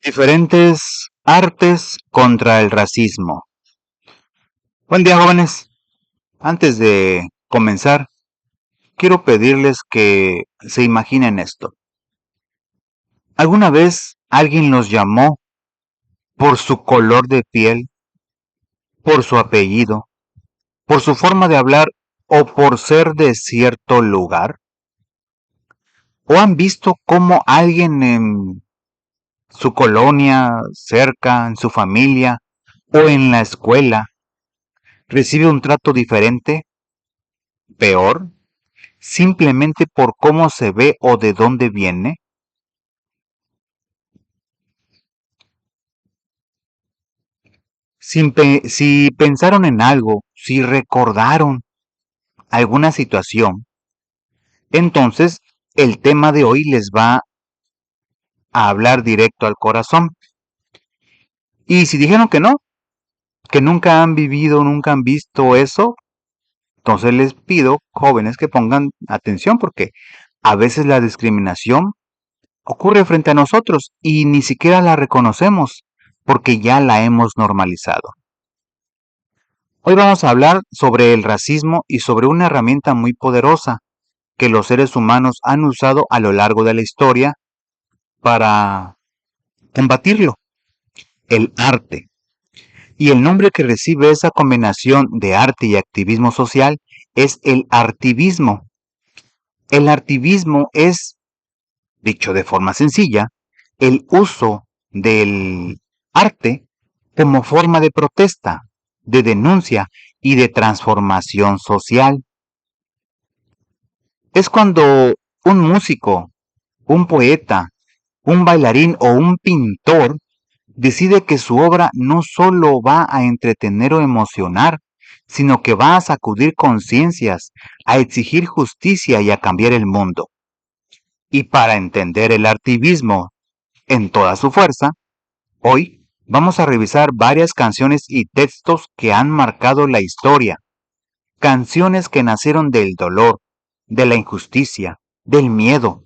Diferentes artes contra el racismo. Buen día, jóvenes. Antes de comenzar, quiero pedirles que se imaginen esto. ¿Alguna vez alguien los llamó por su color de piel, por su apellido, por su forma de hablar o por ser de cierto lugar? ¿O han visto cómo alguien en su colonia, cerca, en su familia o en la escuela recibe un trato diferente, peor, simplemente por cómo se ve o de dónde viene? Si pensaron en algo, si recordaron alguna situación, entonces el tema de hoy les va a hablar directo al corazón. Y si dijeron que nunca han vivido, nunca han visto eso, entonces les pido, jóvenes, que pongan atención porque a veces la discriminación ocurre frente a nosotros y ni siquiera la reconocemos porque ya la hemos normalizado. Hoy vamos a hablar sobre el racismo y sobre una herramienta muy poderosa que los seres humanos han usado a lo largo de la historia para combatirlo, el arte. Y el nombre que recibe esa combinación de arte y activismo social es el artivismo. El artivismo es, dicho de forma sencilla, el uso del arte como forma de protesta, de denuncia y de transformación social. Es cuando un músico, un poeta, un bailarín o un pintor decide que su obra no solo va a entretener o emocionar, sino que va a sacudir conciencias, a exigir justicia y a cambiar el mundo. Y para entender el artivismo en toda su fuerza, hoy vamos a revisar varias canciones y textos que han marcado la historia, canciones que nacieron del dolor, de la injusticia, del miedo,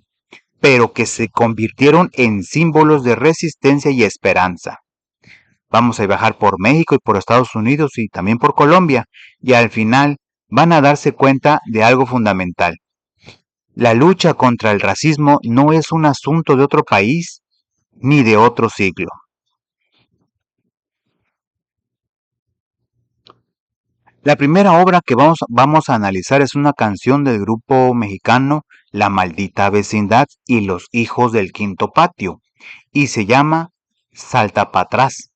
pero que se convirtieron en símbolos de resistencia y esperanza. Vamos a viajar por México y por Estados Unidos y también por Colombia, y al final van a darse cuenta de algo fundamental. La lucha contra el racismo no es un asunto de otro país ni de otro siglo. La primera obra que vamos a analizar es una canción del grupo mexicano La Maldita Vecindad y los Hijos del Quinto Patio, y se llama Salta pa' atrás.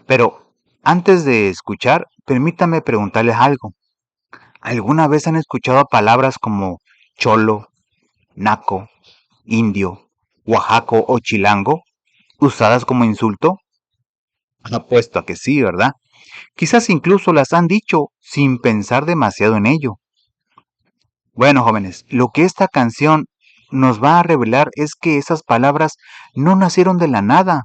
Pero antes de escuchar, permítame preguntarles algo. ¿Alguna vez han escuchado palabras como cholo, naco, indio, oaxaco o chilango usadas como insulto? Apuesto a que sí, ¿verdad? Quizás incluso las han dicho sin pensar demasiado en ello. Bueno, jóvenes, lo que esta canción nos va a revelar es que esas palabras no nacieron de la nada.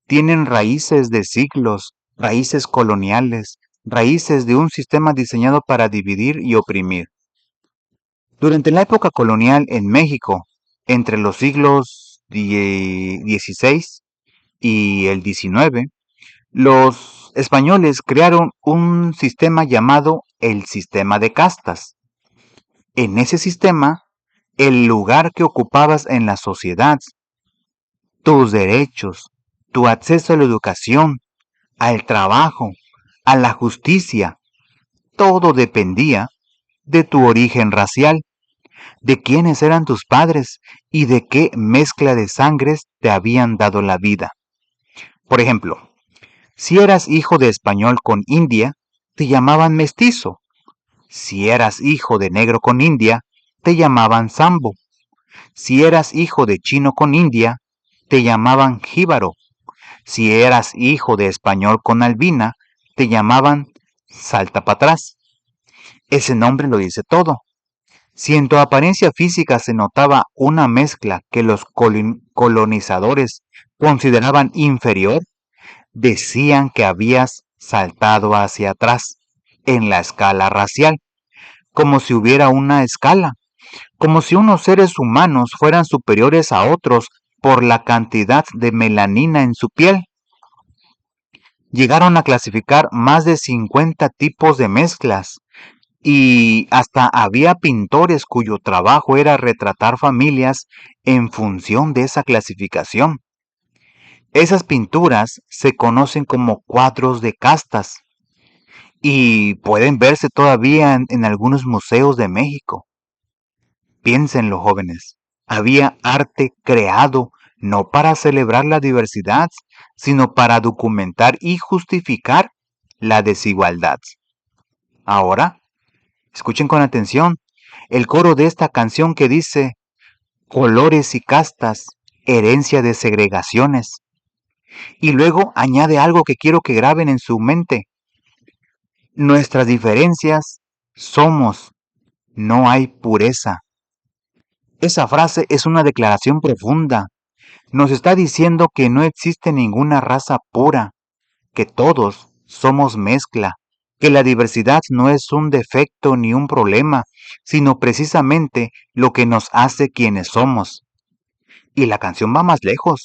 Tienen raíces de siglos, raíces coloniales, raíces de un sistema diseñado para dividir y oprimir. Durante la época colonial en México, entre los siglos XVI y el XIX, los españoles crearon un sistema llamado el sistema de castas. En ese sistema, el lugar que ocupabas en la sociedad, tus derechos, tu acceso a la educación, al trabajo, a la justicia, todo dependía de tu origen racial, de quiénes eran tus padres y de qué mezcla de sangres te habían dado la vida. Por ejemplo, si eras hijo de español con india, te llamaban mestizo. Si eras hijo de negro con india, te llamaban sambo. Si eras hijo de chino con india, te llamaban jíbaro. Si eras hijo de español con albina, te llamaban salta para atrás. Ese nombre lo dice todo. Si en tu apariencia física se notaba una mezcla que los colonizadores consideraban inferior, decían que habías saltado hacia atrás en la escala racial, como si hubiera una escala, como si unos seres humanos fueran superiores a otros por la cantidad de melanina en su piel. Llegaron a clasificar más de 50 tipos de mezclas y hasta había pintores cuyo trabajo era retratar familias en función de esa clasificación. Esas pinturas se conocen como cuadros de castas y pueden verse todavía en algunos museos de México. Piénsenlo, jóvenes. Había arte creado no para celebrar la diversidad, sino para documentar y justificar la desigualdad. Ahora, escuchen con atención el coro de esta canción que dice: colores y castas, herencia de segregaciones. Y luego añade algo que quiero que graben en su mente. Nuestras diferencias somos, no hay pureza. Esa frase es una declaración profunda. Nos está diciendo que no existe ninguna raza pura, que todos somos mezcla, que la diversidad no es un defecto ni un problema, sino precisamente lo que nos hace quienes somos. Y la canción va más lejos.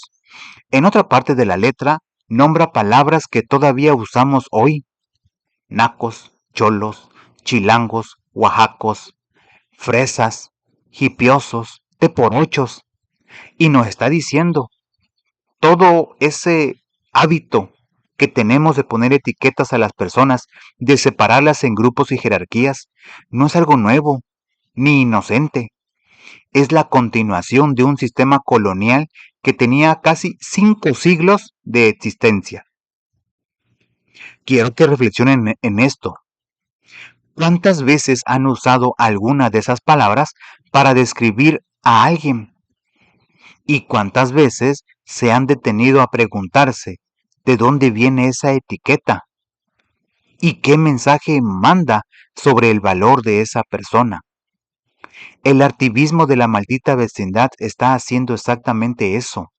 En otra parte de la letra nombra palabras que todavía usamos hoy: nacos, cholos, chilangos, oaxacos, fresas, hipiosos, teporochos. Y nos está diciendo, todo ese hábito que tenemos de poner etiquetas a las personas, de separarlas en grupos y jerarquías, no es algo nuevo, ni inocente. Es la continuación de un sistema colonial que tenía casi 5 siglos de existencia. Quiero que reflexionen en esto. ¿Cuántas veces han usado alguna de esas palabras para describir a alguien? ¿Y cuántas veces se han detenido a preguntarse de dónde viene esa etiqueta? ¿Y qué mensaje manda sobre el valor de esa persona? El activismo de la maldita vecindad está haciendo exactamente eso,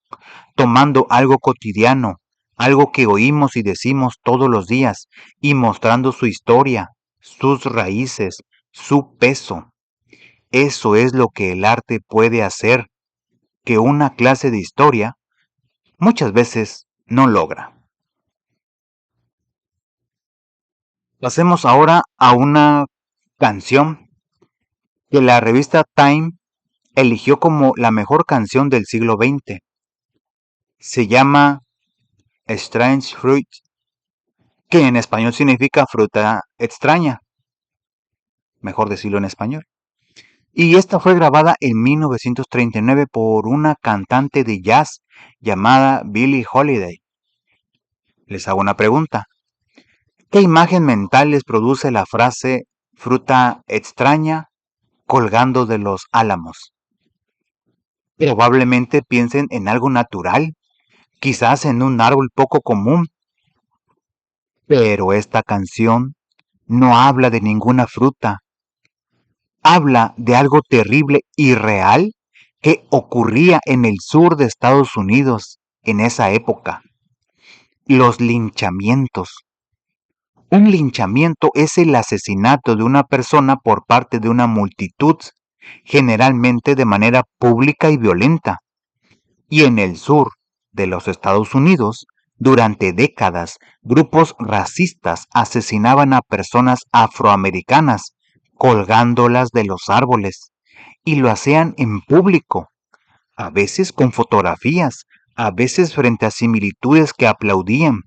tomando algo cotidiano, algo que oímos y decimos todos los días, y mostrando su historia, sus raíces, su peso. Eso es lo que el arte puede hacer, que una clase de historia muchas veces no logra. Pasemos ahora a una canción que la revista Time eligió como la mejor canción del siglo XX. Se llama Strange Fruit, que en español significa fruta extraña, mejor decirlo en español. Y esta fue grabada en 1939 por una cantante de jazz llamada Billie Holiday. Les hago una pregunta. ¿Qué imagen mental les produce la frase fruta extraña colgando de los álamos? Probablemente piensen en algo natural, quizás en un árbol poco común. Pero esta canción no habla de ninguna fruta. Habla de algo terrible y real que ocurría en el sur de Estados Unidos en esa época. Los linchamientos. Un linchamiento es el asesinato de una persona por parte de una multitud, generalmente de manera pública y violenta. Y en el sur de los Estados Unidos, durante décadas, grupos racistas asesinaban a personas afroamericanas, colgándolas de los árboles, y lo hacían en público, a veces con fotografías, a veces frente a similitudes que aplaudían.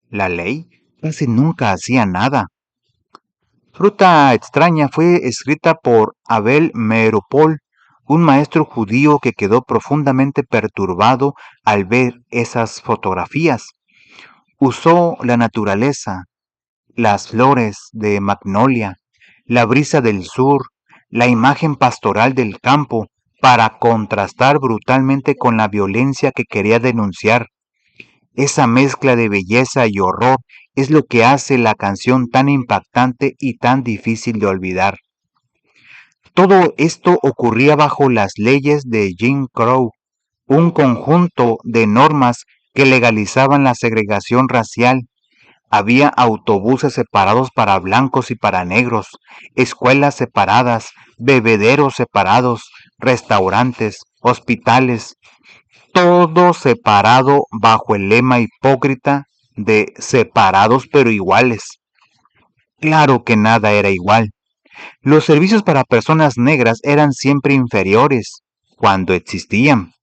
La ley casi nunca hacía nada. Fruta extraña fue escrita por Abel Meeropol, un maestro judío que quedó profundamente perturbado al ver esas fotografías. Usó la naturaleza, las flores de magnolia, la brisa del sur, la imagen pastoral del campo, para contrastar brutalmente con la violencia que quería denunciar. Esa mezcla de belleza y horror es lo que hace la canción tan impactante y tan difícil de olvidar. Todo esto ocurría bajo las leyes de Jim Crow, un conjunto de normas que legalizaban la segregación racial. Había autobuses separados para blancos y para negros, escuelas separadas, bebederos separados, restaurantes, hospitales. todo separado bajo el lema hipócrita de separados pero iguales. Claro que nada era igual. Los servicios para personas negras eran siempre inferiores, cuando existían.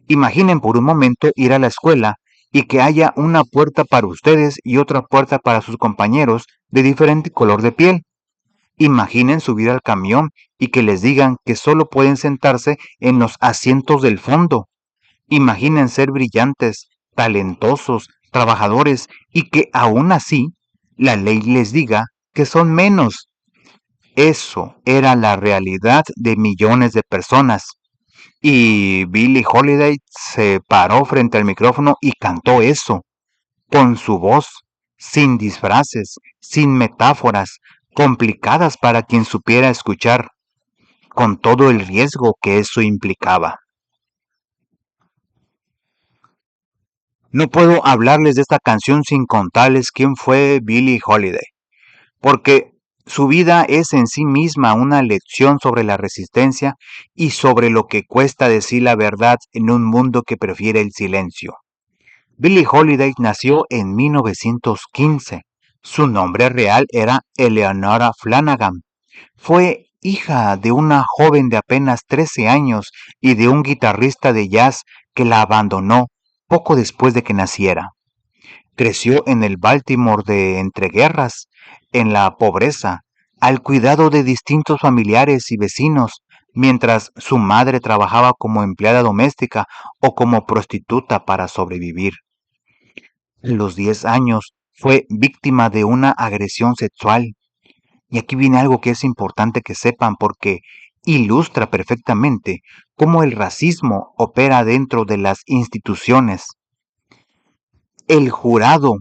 Imaginen por un momento ir a la escuela y que haya una puerta para ustedes y otra puerta para sus compañeros de diferente color de piel. Imaginen subir al camión y que les digan que solo pueden sentarse en los asientos del fondo. Imaginen ser brillantes, talentosos, trabajadores y que aún así la ley les diga que son menos. Eso era la realidad de millones de personas. Y Billie Holiday se paró frente al micrófono y cantó eso, con su voz, sin disfraces, sin metáforas, complicadas para quien supiera escuchar, con todo el riesgo que eso implicaba. No puedo hablarles de esta canción sin contarles quién fue Billie Holiday, porque su vida es en sí misma una lección sobre la resistencia y sobre lo que cuesta decir la verdad en un mundo que prefiere el silencio. Billie Holiday nació en 1915. Su nombre real era Eleanora Flanagan. Fue hija de una joven de apenas 13 años y de un guitarrista de jazz que la abandonó poco después de que naciera. Creció en el Baltimore de entreguerras, en la pobreza, al cuidado de distintos familiares y vecinos, mientras su madre trabajaba como empleada doméstica o como prostituta para sobrevivir. A los 10 años fue víctima de una agresión sexual. Y aquí viene algo que es importante que sepan porque ilustra perfectamente cómo el racismo opera dentro de las instituciones. El jurado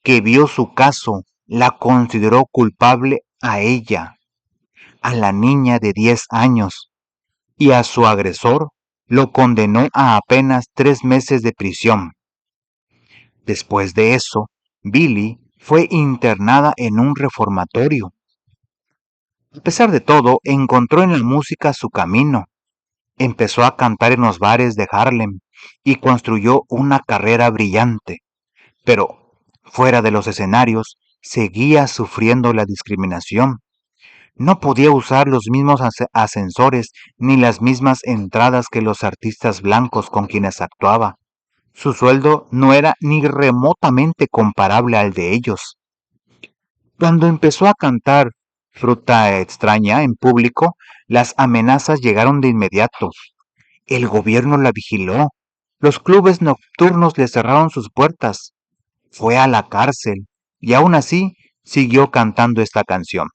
que vio su caso la consideró culpable a ella, a la niña de 10 años, y a su agresor lo condenó a apenas 3 meses de prisión. Después de eso, Billie fue internada en un reformatorio. A pesar de todo, encontró en la música su camino. Empezó a cantar en los bares de Harlem y construyó una carrera brillante. Pero, fuera de los escenarios, seguía sufriendo la discriminación. No podía usar los mismos ascensores ni las mismas entradas que los artistas blancos con quienes actuaba. Su sueldo no era ni remotamente comparable al de ellos. Cuando empezó a cantar Fruta extraña en público, las amenazas llegaron de inmediato. El gobierno la vigiló. Los clubes nocturnos le cerraron sus puertas. Fue a la cárcel y aún así siguió cantando esta canción.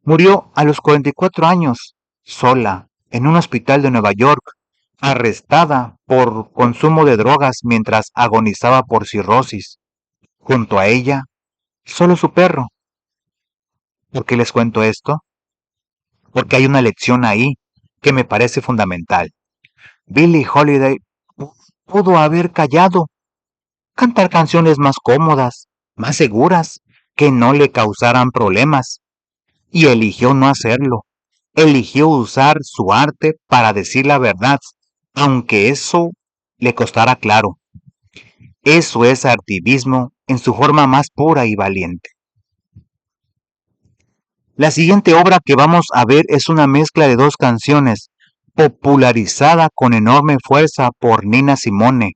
Murió a los 44 años, sola, en un hospital de Nueva York, arrestada por consumo de drogas mientras agonizaba por cirrosis. Junto a ella, solo su perro. ¿Por qué les cuento esto? Porque hay una lección ahí que me parece fundamental. Billie Holiday pudo haber callado, cantar canciones más cómodas, más seguras, que no le causaran problemas. Y eligió no hacerlo. Eligió usar su arte para decir la verdad, aunque eso le costara claro. Eso es activismo en su forma más pura y valiente. La siguiente obra que vamos a ver es una mezcla de dos canciones, popularizada con enorme fuerza por Nina Simone,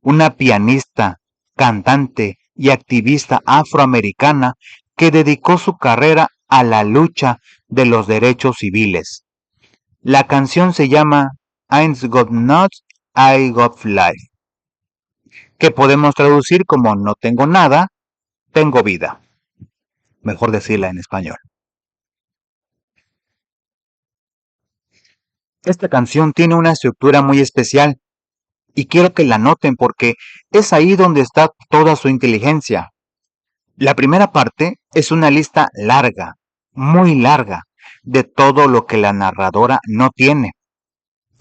una pianista, cantante y activista afroamericana que dedicó su carrera a la lucha de los derechos civiles. La canción se llama Ain't Got Not, I Got Life, que podemos traducir como no tengo nada, tengo vida. Mejor decirla en español. Esta canción tiene una estructura muy especial y quiero que la noten porque es ahí donde está toda su inteligencia. La primera parte es una lista larga, muy larga, de todo lo que la narradora no tiene.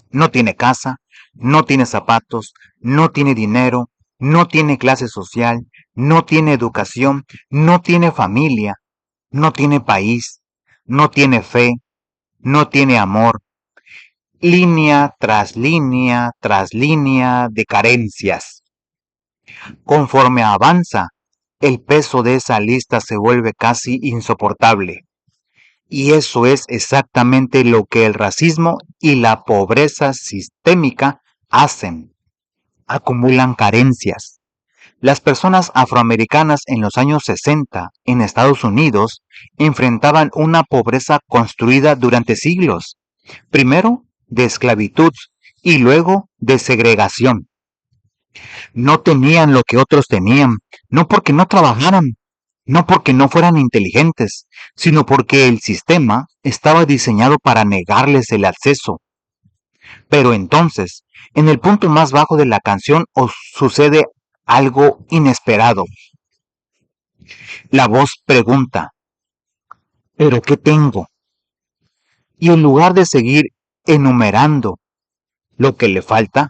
No tiene casa, no tiene zapatos, no tiene dinero, no tiene clase social, no tiene educación, no tiene familia, no tiene país, no tiene fe, no tiene amor. línea tras línea de carencias. Conforme avanza, el peso de esa lista se vuelve casi insoportable. Y eso es exactamente lo que el racismo y la pobreza sistémica hacen. Acumulan carencias. Las personas afroamericanas en los años 60 en Estados Unidos enfrentaban una pobreza construida durante siglos, primero de esclavitud y luego de segregación. No tenían lo que otros tenían, no porque no trabajaran, no porque no fueran inteligentes, sino porque el sistema estaba diseñado para negarles el acceso. Pero entonces, en el punto más bajo de la canción os sucede algo inesperado. La voz pregunta, ¿pero qué tengo? Y en lugar de seguir enumerando lo que le falta,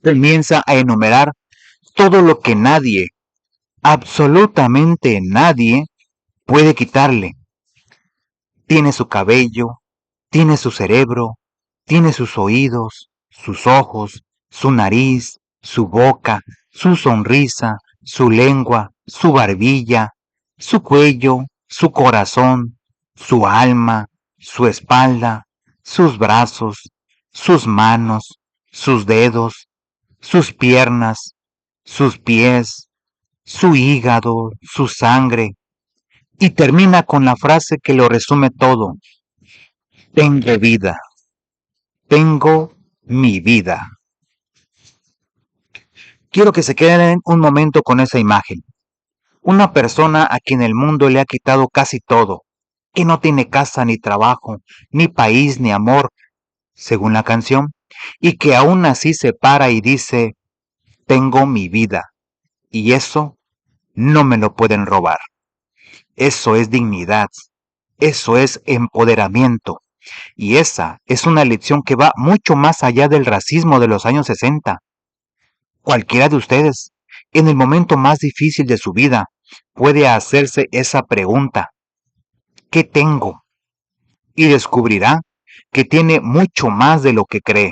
comienza a enumerar todo lo que nadie, absolutamente nadie, puede quitarle. Tiene su cabello, tiene su cerebro, tiene sus oídos, sus ojos, su nariz, su boca, su sonrisa, su lengua, su barbilla, su cuello, su corazón, su alma, su espalda, sus brazos, sus manos, sus dedos, sus piernas, sus pies, su hígado, su sangre, y termina con la frase que lo resume todo. Tengo vida. Tengo mi vida. Quiero que se queden un momento con esa imagen. Una persona a quien el mundo le ha quitado casi todo, que no tiene casa ni trabajo, ni país ni amor, según la canción, y que aún así se para y dice, tengo mi vida, y eso no me lo pueden robar. Eso es dignidad, eso es empoderamiento. Y esa es una lección que va mucho más allá del racismo de los años 60. Cualquiera de ustedes, en el momento más difícil de su vida, puede hacerse esa pregunta. ¿Qué tengo? Y descubrirá que tiene mucho más de lo que cree.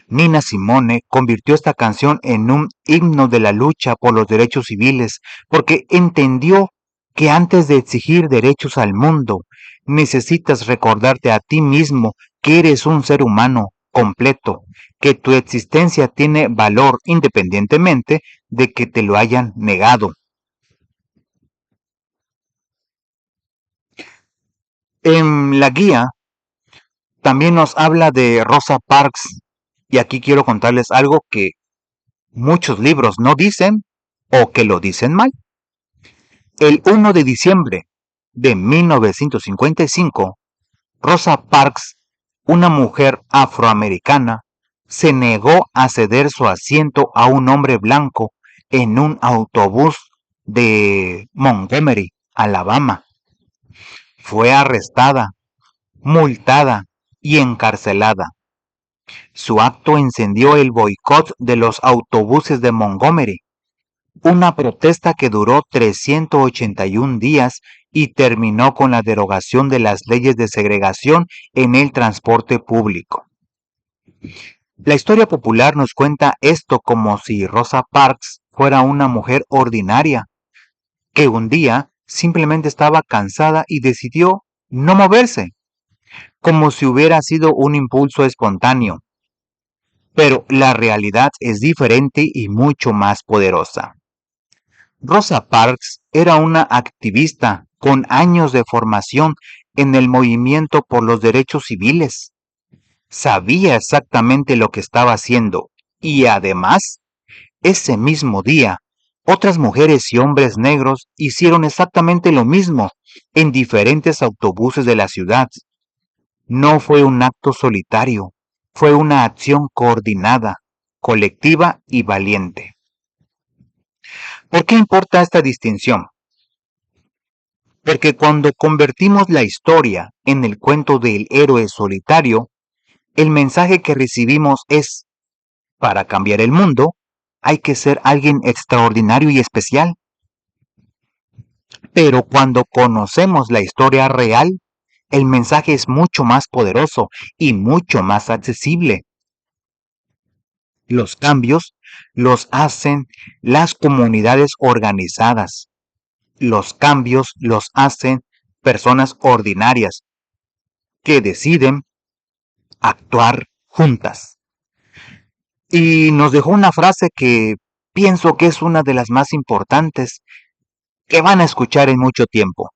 Nina Simone convirtió esta canción en un himno de la lucha por los derechos civiles porque entendió que antes de exigir derechos al mundo, necesitas recordarte a ti mismo que eres un ser humano completo, que tu existencia tiene valor independientemente de que te lo hayan negado. En la guía también nos habla de Rosa Parks y aquí quiero contarles algo que muchos libros no dicen o que lo dicen mal. El 1 de diciembre de 1955, Rosa Parks, una mujer afroamericana, se negó a ceder su asiento a un hombre blanco en un autobús de Montgomery, Alabama. Fue arrestada, multada y encarcelada. Su acto encendió el boicot de los autobuses de Montgomery, una protesta que duró 381 días y terminó con la derogación de las leyes de segregación en el transporte público. La historia popular nos cuenta esto como si Rosa Parks fuera una mujer ordinaria, que un día simplemente estaba cansada y decidió no moverse, como si hubiera sido un impulso espontáneo. Pero la realidad es diferente y mucho más poderosa. Rosa Parks era una activista con años de formación en el movimiento por los derechos civiles. Sabía exactamente lo que estaba haciendo y además, ese mismo día, otras mujeres y hombres negros hicieron exactamente lo mismo en diferentes autobuses de la ciudad. No fue un acto solitario, fue una acción coordinada, colectiva y valiente. ¿Por qué importa esta distinción? Porque cuando convertimos la historia en el cuento del héroe solitario, el mensaje que recibimos es, para cambiar el mundo, hay que ser alguien extraordinario y especial. Pero cuando conocemos la historia real, El mensaje es mucho más poderoso y mucho más accesible. Los cambios los hacen las comunidades organizadas. Los cambios los hacen personas ordinarias que deciden actuar juntas. Y nos dejó una frase que pienso que es una de las más importantes que van a escuchar en mucho tiempo.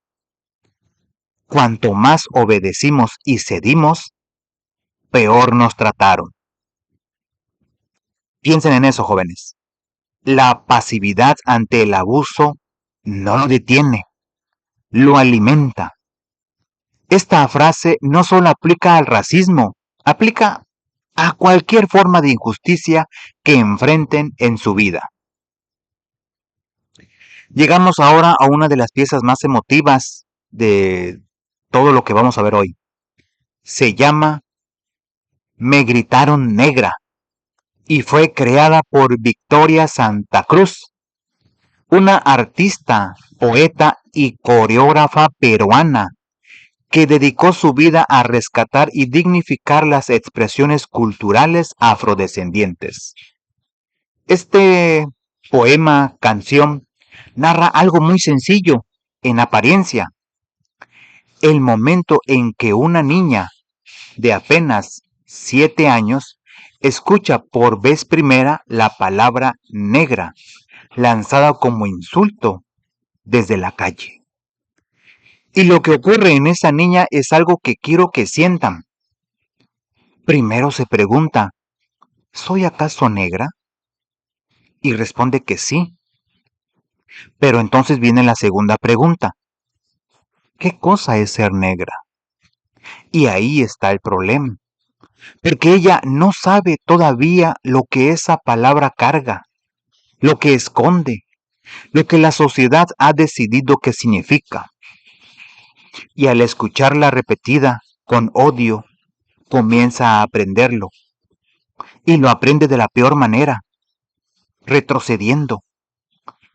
Cuanto más obedecimos y cedimos, peor nos trataron. Piensen en eso, jóvenes. La pasividad ante el abuso no lo detiene, lo alimenta. Esta frase no solo aplica al racismo, aplica a cualquier forma de injusticia que enfrenten en su vida. Llegamos ahora a una de las piezas más emotivas de todo lo que vamos a ver hoy. Se llama Me gritaron negra y fue creada por Victoria Santa Cruz, una artista, poeta y coreógrafa peruana que dedicó su vida a rescatar y dignificar las expresiones culturales afrodescendientes. Este poema, canción, narra algo muy sencillo en apariencia. El momento en que una niña de apenas 7 años escucha por vez primera la palabra negra, lanzada como insulto desde la calle. Y lo que ocurre en esa niña es algo que quiero que sientan. Primero se pregunta, ¿soy acaso negra? Y responde que sí. Pero entonces viene la segunda pregunta. ¿Qué cosa es ser negra? Y ahí está el problema. Porque ella no sabe todavía lo que esa palabra carga, lo que esconde, lo que la sociedad ha decidido que significa. Y al escucharla repetida con odio, comienza a aprenderlo. Y lo aprende de la peor manera, retrocediendo,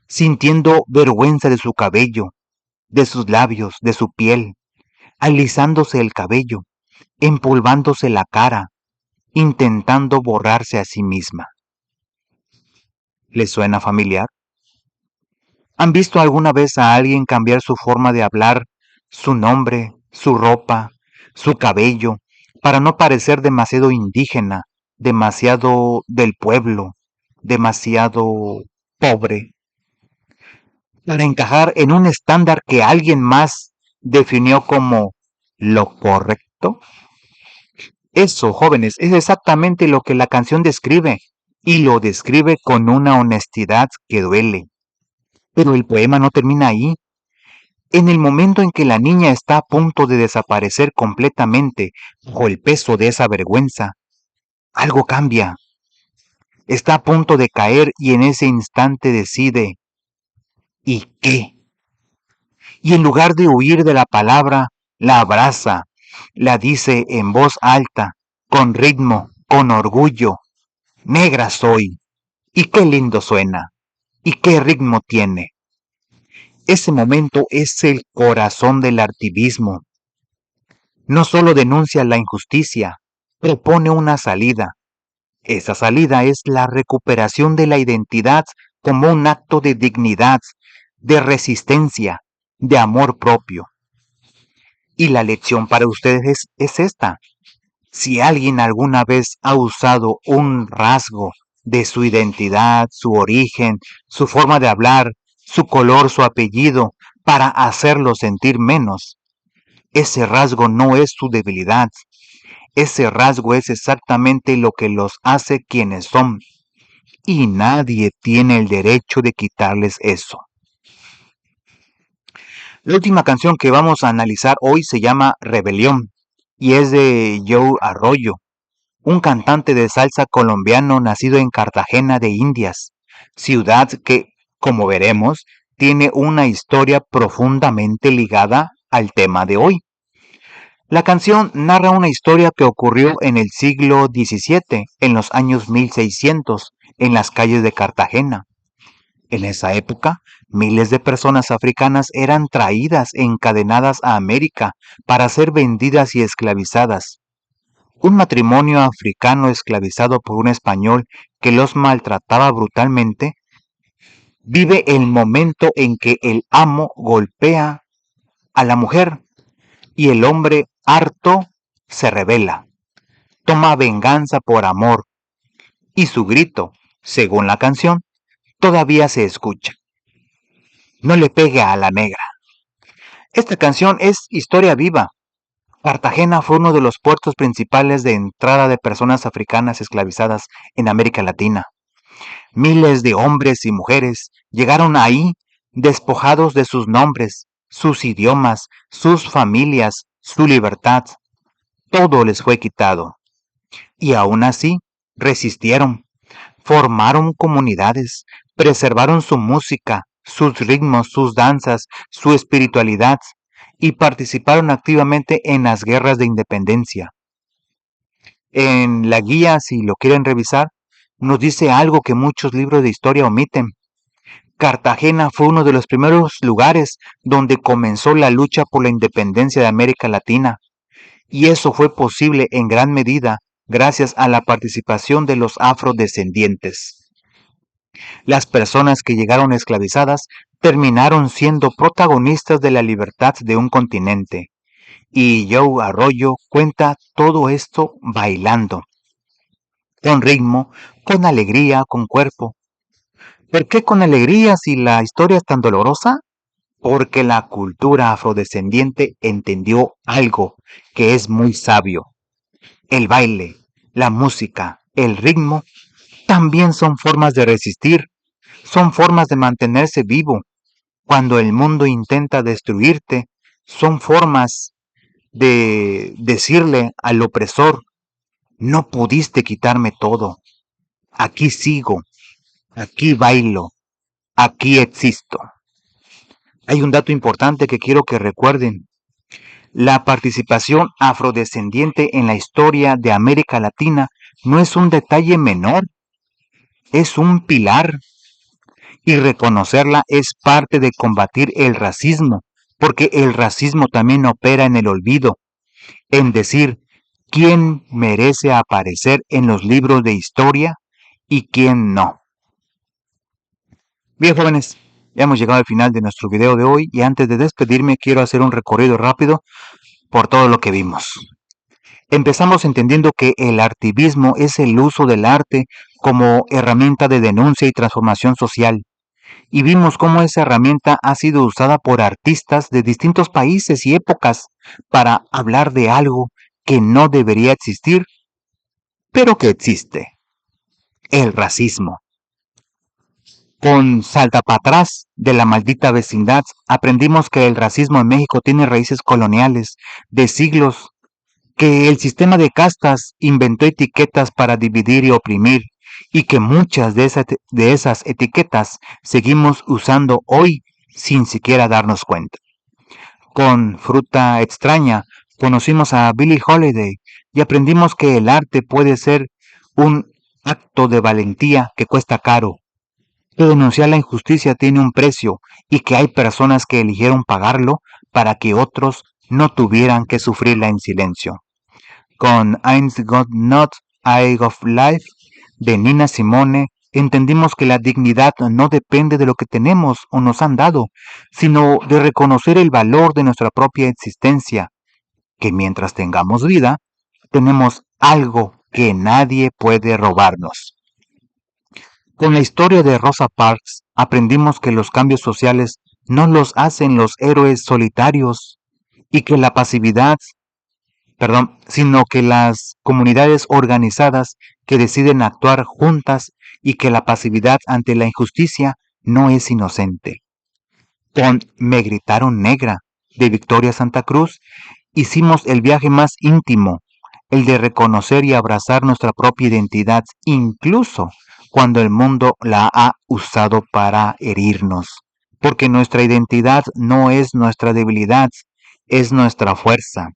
sintiendo vergüenza de su cabello, de sus labios, de su piel, alisándose el cabello, empolvándose la cara, intentando borrarse a sí misma. ¿Les suena familiar? ¿Han visto alguna vez a alguien cambiar su forma de hablar, su nombre, su ropa, su cabello, para no parecer demasiado indígena, demasiado del pueblo, demasiado pobre, para encajar en un estándar que alguien más definió como lo correcto? Eso, jóvenes, es exactamente lo que la canción describe, y lo describe con una honestidad que duele. Pero el poema no termina ahí. En el momento en que la niña está a punto de desaparecer completamente bajo el peso de esa vergüenza, algo cambia. Está a punto de caer y en ese instante decide, ¿y qué? Y en lugar de huir de la palabra, la abraza, la dice en voz alta, con ritmo, con orgullo, negra soy. Y qué lindo suena. Y qué ritmo tiene. Ese momento es el corazón del activismo. No solo denuncia la injusticia, propone una salida. Esa salida es la recuperación de la identidad como un acto de dignidad, de resistencia, de amor propio. Y la lección para ustedes es esta. Si alguien alguna vez ha usado un rasgo de su identidad, su origen, su forma de hablar, su color, su apellido, para hacerlo sentir menos, ese rasgo no es su debilidad. Ese rasgo es exactamente lo que los hace quienes son. Y nadie tiene el derecho de quitarles eso. La última canción que vamos a analizar hoy se llama Rebelión y es de Joe Arroyo, un cantante de salsa colombiano nacido en Cartagena de Indias, ciudad que, como veremos, tiene una historia profundamente ligada al tema de hoy. La canción narra una historia que ocurrió en el siglo XVII, en los años 1600, en las calles de Cartagena. En esa época, Miles de personas africanas eran traídas encadenadas a América para ser vendidas y esclavizadas. Un matrimonio africano esclavizado por un español que los maltrataba brutalmente vive el momento en que el amo golpea a la mujer y el hombre harto se rebela, toma venganza por amor y su grito, según la canción, todavía se escucha. No le pegue a la negra. Esta canción es historia viva. Cartagena fue uno de los puertos principales de entrada de personas africanas esclavizadas en América Latina. Miles de hombres y mujeres llegaron ahí despojados de sus nombres, sus idiomas, sus familias, su libertad. Todo les fue quitado. Y aún así, resistieron, formaron comunidades, preservaron su música, sus ritmos, sus danzas, su espiritualidad y participaron activamente en las guerras de independencia. En la guía, si lo quieren revisar, nos dice algo que muchos libros de historia omiten. Cartagena fue uno de los primeros lugares donde comenzó la lucha por la independencia de América Latina, y eso fue posible en gran medida gracias a la participación de los afrodescendientes. Las personas que llegaron esclavizadas terminaron siendo protagonistas de la libertad de un continente. Y Joe Arroyo cuenta todo esto bailando, con ritmo, con alegría, con cuerpo. ¿Por qué con alegría si la historia es tan dolorosa? Porque la cultura afrodescendiente entendió algo que es muy sabio. El baile, la música, el ritmo, también son formas de resistir, son formas de mantenerse vivo. Cuando el mundo intenta destruirte, son formas de decirle al opresor, no pudiste quitarme todo, aquí sigo, aquí bailo, aquí existo. Hay un dato importante que quiero que recuerden. La participación afrodescendiente en la historia de América Latina no es un detalle menor, es un pilar. Y reconocerla es parte de combatir el racismo, porque el racismo también opera en el olvido, en decir quién merece aparecer en los libros de historia y quién no. Bien, jóvenes, ya hemos llegado al final de nuestro video de hoy y antes de despedirme quiero hacer un recorrido rápido por todo lo que vimos. Empezamos entendiendo que el artivismo es el uso del arte como herramienta de denuncia y transformación social. Y vimos cómo esa herramienta ha sido usada por artistas de distintos países y épocas para hablar de algo que no debería existir, pero que existe: el racismo. Con Salta para atrás de la maldita vecindad, aprendimos que el racismo en México tiene raíces coloniales de siglos, que el sistema de castas inventó etiquetas para dividir y oprimir, y que muchas de esas etiquetas seguimos usando hoy sin siquiera darnos cuenta. Con Fruta Extraña conocimos a Billie Holiday y aprendimos que el arte puede ser un acto de valentía que cuesta caro, que denunciar la injusticia tiene un precio y que hay personas que eligieron pagarlo para que otros no tuvieran que sufrirla en silencio. Con Ein's Got Not Eye of Life de Nina Simone, entendimos que la dignidad no depende de lo que tenemos o nos han dado, sino de reconocer el valor de nuestra propia existencia, que mientras tengamos vida, tenemos algo que nadie puede robarnos. Con la historia de Rosa Parks, aprendimos que los cambios sociales no los hacen los héroes solitarios y que la pasividad sino que las comunidades organizadas que deciden actuar juntas y que la pasividad ante la injusticia no es inocente. Con Me gritaron negra de Victoria Santa Cruz hicimos el viaje más íntimo, el de reconocer y abrazar nuestra propia identidad, incluso cuando el mundo la ha usado para herirnos, porque nuestra identidad no es nuestra debilidad, es nuestra fuerza.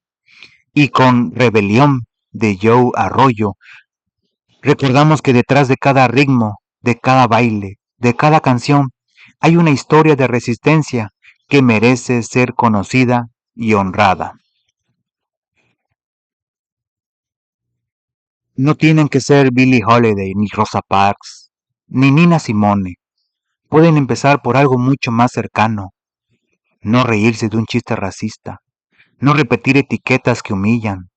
Y con Rebelión de Joe Arroyo, recordamos que detrás de cada ritmo, de cada baile, de cada canción, hay una historia de resistencia que merece ser conocida y honrada. No tienen que ser Billie Holiday, ni Rosa Parks, ni Nina Simone. Pueden empezar por algo mucho más cercano. No reírse de un chiste racista. No repetir etiquetas que humillan.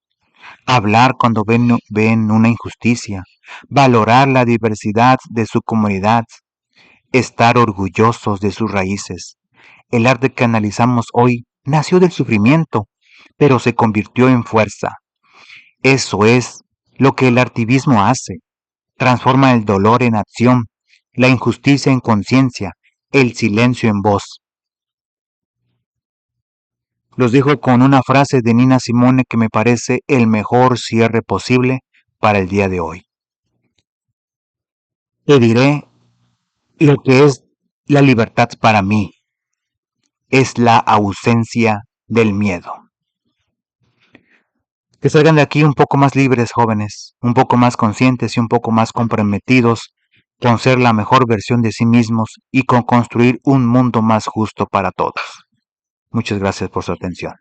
Hablar cuando ven una injusticia. Valorar la diversidad de su comunidad. Estar orgullosos de sus raíces. El arte que analizamos hoy nació del sufrimiento, pero se convirtió en fuerza. Eso es lo que el artivismo hace. Transforma el dolor en acción, la injusticia en conciencia, el silencio en voz. Los dejo con una frase de Nina Simone que me parece el mejor cierre posible para el día de hoy. Te diré lo que es la libertad para mí. Es la ausencia del miedo. Que salgan de aquí un poco más libres, jóvenes, un poco más conscientes y un poco más comprometidos con ser la mejor versión de sí mismos y con construir un mundo más justo para todos. Muchas gracias por su atención.